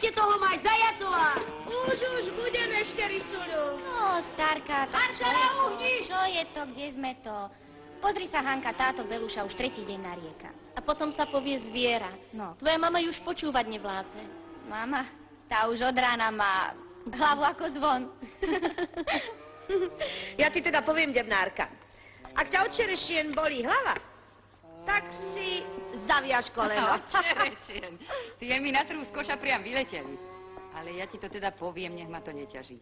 ešte toho mať, Zajacová! Už budeme ešte, Rysuľu. No, starka, Maršala, uhni! čo je to, kde sme to? Pozri sa, Hanka, táto Beluša už tretí deň narieka. A potom sa povie zviera. No. Tvoja mama ju už počúvať nevládze. Mama, tá už od rána má hlavu ako zvon. Ja ti teda poviem, debnárka. Ak ťa od čerešien bolí hlava, tak si zaviaž koleno. Čerešien. Tie mi na trhu z koša priam vyleteli. Ale ja ti to teda poviem, nech ma to neťaží.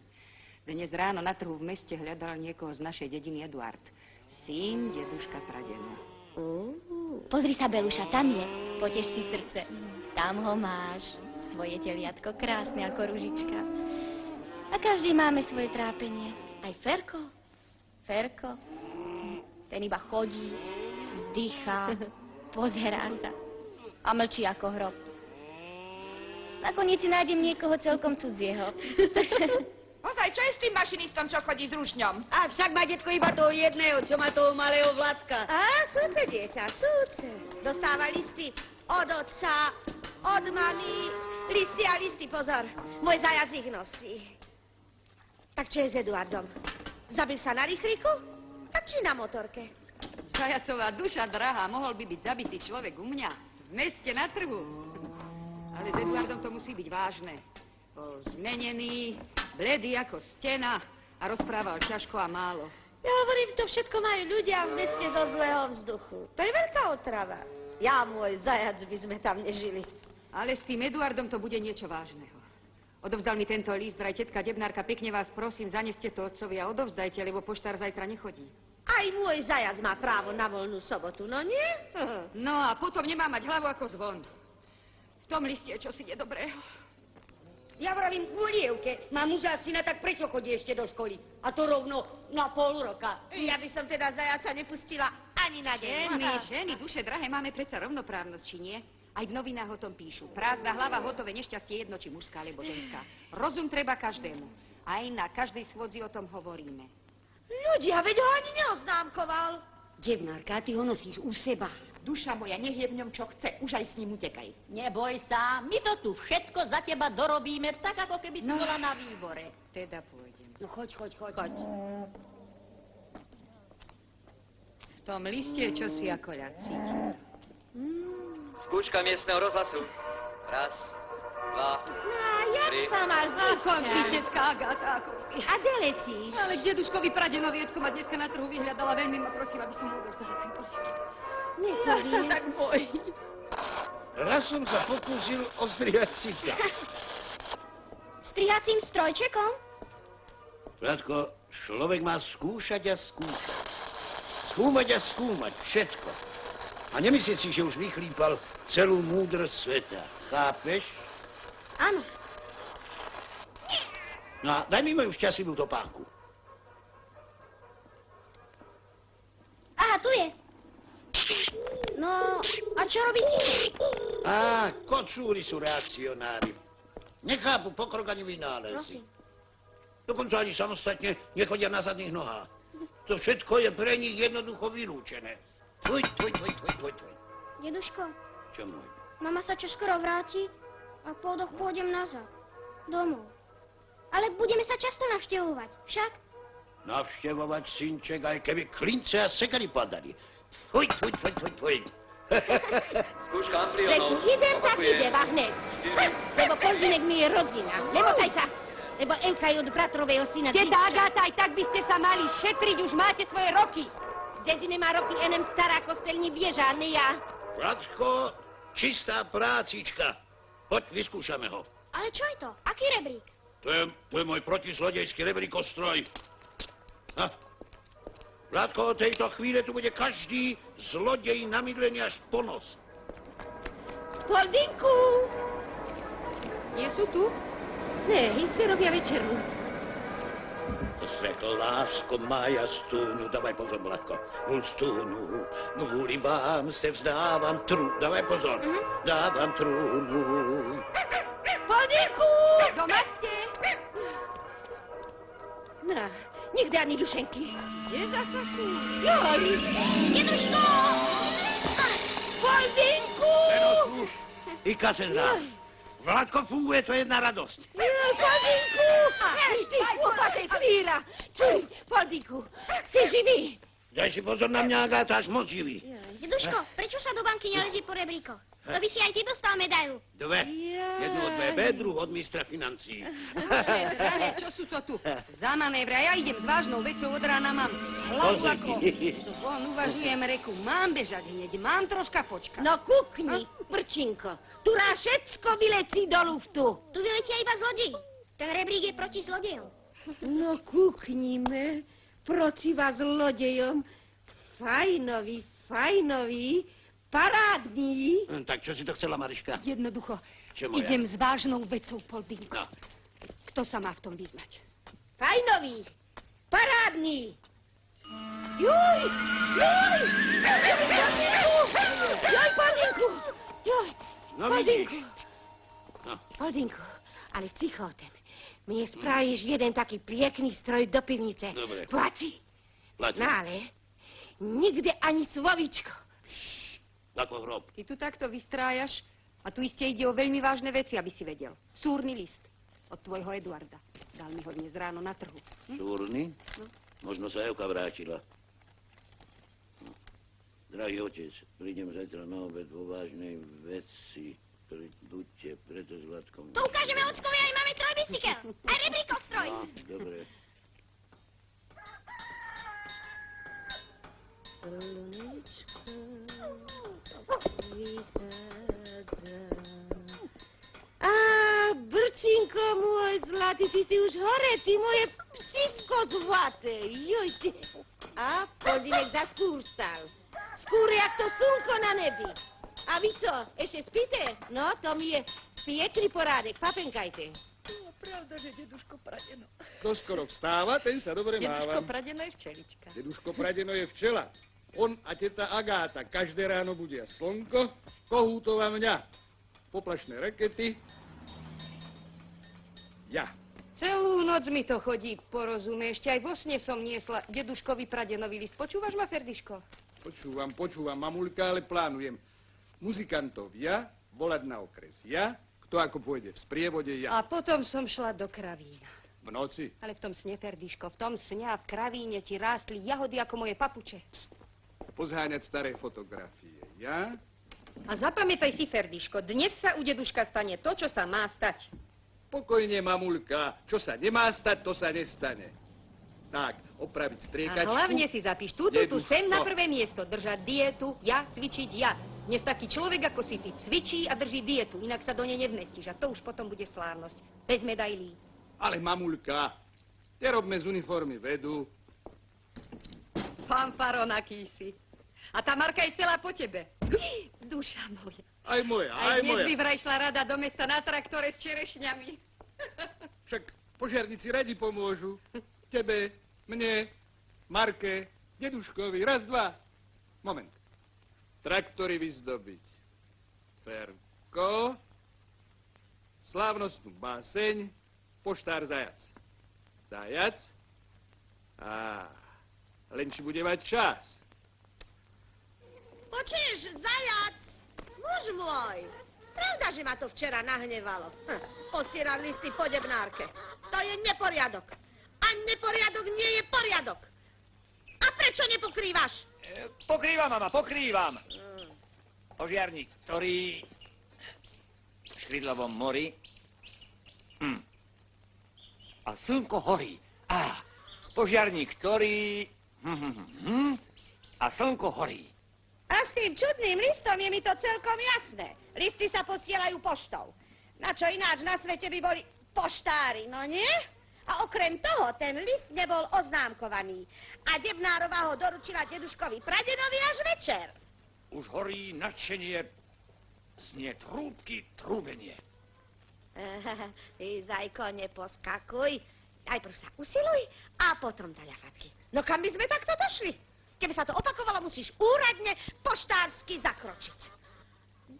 Dnes ráno na trhu v meste hľadal niekoho z našej dediny Eduard. Syn deduška pradenu. Pozri sa, Beluša, tam je. Potež si srdce. Tam ho máš. Svoje teliatko, krásne ako ružička. A každý máme svoje trápenie. Aj Ferko. Ferko. Ten iba chodí, vzdychá, pozerá sa. A mlčí ako hrob. Nakoniec si nájdem niekoho celkom cudzieho. Ozaj, čo je s tým mašinistom, čo chodí s rušňom? A však má detko iba toho jedného, čo má toho malého Vladka. Á, súce, dieťa, súce. Dostáva listy od otca, od mamy, listy a listy, pozor. Môj zajac ich nosí. Tak čo je s Eduardom? Zabil sa na rýchliku? Tak či na motorke? Zajacová duša drahá, mohol by byť zabitý človek u mňa. V meste na trhu. Ale s Eduardom to musí byť vážne. Bol zmenený, bledý ako stena a rozprával ťažko a málo. Ja hovorím, to všetko majú ľudia v meste zo zlého vzduchu. To je veľká otrava. Ja, môj zajac, by sme tam nežili. Ale s tým Eduardom to bude niečo vážneho. Odovzdal mi tento list, vraj tetka Debnárka, pekne vás prosím, zaneste to otcovi a odovzdajte, lebo poštár zajtra nechodí. Aj môj zajac má právo na voľnú sobotu, no nie? No a potom nemá mať hlavu ako zvon. V tom liste je čosi nedobrého. Ja vravím Gulievke, mamúža syna, tak prečo chodí ešte do školy? A to rovno na pol roka. Ja by som teda zajaca nepustila ani na deň. Ženy, duše drahé, máme predsa rovnoprávnosť, či nie? Aj v novinách o tom píšu. Prázdna hlava, hotové nešťastie, jedno, či mužská, alebo ženská. Rozum treba každému. Aj na každej schôdzi o tom hovoríme. Ľudia, veď ho ani neoznámkoval. Debnárka, ty ho nosíš u seba. Duša moja, nech je v ňom čo chce, už aj s ním utekaj. Neboj sa, my to tu všetko za teba dorobíme, tak ako keby si bola na výbore. Teda pôjdem. No choď. V tom liste je čosi ako ľad, cítim to. Skúška miestneho rozhlasu. Raz, dva, tri. Sa máš Ako ty, tetka Agáta, ako ty. A kde letíš? Ale deduškovi pradenovi Edko ma dneska na trhu vyhľadala, veľmi ma prosila, aby som mu odovzdala tento list. Ja sa tak bojím. Raz som sa pokúsil ostrihať cika. Strihacím strojčekom? Vladko, človek má skúšať a skúšať. Skúmať a skúmať, všetko. A nemyslieť si, že už vychlípal celú múdrosť sveta. Chápeš? Áno. No a daj mi moju šťastlivú topánku. Aha, tu je. No, a čo robíte? Á, kocúri sú reakcionári. Nechápu pokrok ani vynálezy. Prosím. Dokonca ani samostatne nechodia na zadných nohách. To všetko je pre nich jednoducho vylúčené. Tvoj. Deduško, Čo môj? mama sa čoskoro vráti a po odoch pôjdem nazad. Domov. Ale budeme sa často navštevovať, však? Navštevovať, synček, aj keby klince a sekary padali. Tvoj. Skúška Veď ambrionov. idem, tak Opakujem. idem a hneď. Lebo Polzinek mi je rodina. Nemotaj sa, lebo Evka je od bratrového syna. Teta Agáta, aj tak by ste sa mali šetriť, už máte svoje roky. Dedine má roky enem stará kostelní vieža, a ne ja. Vladko, čistá prácička. Poď, vyskúšame ho. Ale čo je to? Aký rebrík? To je môj protislodejský rebríkostroj. Vládko, od tejto chvíle tu bude každý zlodej namydlený až po nos. Poldinku! Nie sú tu? Ne, iste robia večeru. Řekl, lásko Maja, stůnu, dávaj pozor, Vládko. Stůnu, kvůli vám se vzdávám dávaj pozor, dávám trůnu. Poldinku! Doma ste? No, nikdy ani dušenky. Kde zasa sú? Joj! Deduško! Poldinku! Přenosu i kace zrát. Vládko, funguje to jedna radosť. Poldinku! Ty chłopatej chvíra! Poldinku, si živý? Daj si pozor na mňa, Agáta, až moc živý. Deduško, prečo sa do banky neleží po rebríkoch? To by si aj ty dostal medailu. Dve. Jednu od BB, druhú od ministra financií. Drahé, čo sú to tu? Za manévre, a ja idem s vážnou vecou od rána, mám hlavu ako... On uvažujem, reku, mám bežať hneď, mám troška počkať. No kukni, Brčinko. Tu rá všetko vyletí do luftu. Tu vyletia iba zlodeji. Ten rebrík je proti zlodejom. No kúknime, proti vás zlodejom. Fajnový, parádny. Tak čo si to chcela, Mariška? Jednoducho, Čo moja? idem s vážnou vecou, Poldinko. No. Kto sa má v tom vyznať? Fajnový, parádny. Juj, Poldinku. No vidíš. No. Poldinku, ale ticho o tem. Mne spravíš jeden taký piekný stroj do pivnice. Dobre. Platí? Platí. No ale, nikde ani slovíčko. Ako hrob. Ty tu takto vystrájaš a tu iste ide o veľmi vážne veci, aby si vedel. Súrny list od tvojho Eduarda. Dal mi ho dnes ráno na trhu. Súrny? Možno sa Evka vrátila. No. Drahý otec, prídem zajtra na obed vo vážnej veci. Buďte preto s Vladkom. To ukážeme ockovi aj máme trojbicykel. Aj rebríkostroj. No, dobre. Á, Brčinko môj zlatý, ty si už hore, ty moje psisko zlaté. Joj, ty... A Poldinek za skúr stal. Skúr jak to slnko na nebi. A vy co, ešte spíte? No, to mi je piekný porádek, papenkajte. Pravda, že deduško Pradeno. Kto skoro vstáva, ten sa dobre Deduško máva. Pradeno je včelička. Deduško Pradeno je včela. On a teta Agáta každé ráno budia slnko, Kohútova mňa. Poplašné rekety. Ja. Celú noc mi to chodí, porozumieš? Ešte aj vo sne som niesla deduškovi Pradenový list. Počúvaš ma, Ferdiško? Počúvam, mamulka, ale plánujem. Muzikantov ja, volať na okres ja, kto ako pôjde v sprievode ja. A potom som šla do kravína. V noci? Ale v tom sne, Ferdiško, v tom sne a v kravíne ti rástli jahody ako moje papuče. Pozháňať staré fotografie ja. A zapamätaj si, Ferdiško, dnes sa u deduška stane to, čo sa má stať. Pokojne, mamulka, čo sa nemá stať, to sa nestane. Tak, opraviť A striekačku. hlavne si zapíš tu sem na prvé miesto. Držať dietu, ja, cvičiť ja. Dnes taký človek ako si ty cvičí a drží dietu, inak sa do nej nevmestíš. A to už potom bude slávnosť. Bez medailí. Ale mamulka, nerobme z uniformy vedu. Fanfaron, aký si. A tá Marka je celá po tebe. Duša moja. Aj moja, Aj aj dnes moja. by vraj šla rada do mesta na traktore s čerešňami. Však požiarníci radi pomôžu. Tebe, mne, Marke, deduškovi. Raz, dva. Moment. Traktory vyzdobiť. Ferko. Slávnostnú báseň. Poštár zajac. Zajac. Len či bude mať čas. Počuješ, zajac, muž môj. Pravda, že ma to včera nahnevalo. Posierať listy po debnárke. To je neporiadok. A neporiadok nie je poriadok. A prečo nepokrývaš? Pokrývam, mama, pokrývam. Požiarník, ktorý v Škrydlovom mori. A slnko horí. Požiarník, ktorý... A slnko horí. A s tým čudným listom je mi to celkom jasné. Listy sa posielajú poštou. Na čo ináč na svete by boli poštári, no nie? A okrem toho, ten list nebol oznámkovaný. A Debnárová ho doručila deduškovi Pradenovi až večer. Už horí nadšenie, znie trúbky, trúbenie. Ty, zajko, neposkakuj. Najprv sa usiluj a potom taľafatky. No kam by sme takto došli? Keby sa to opakovalo, musíš úradne poštársky zakročiť.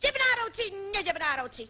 Debnárovci, nedebnárovci.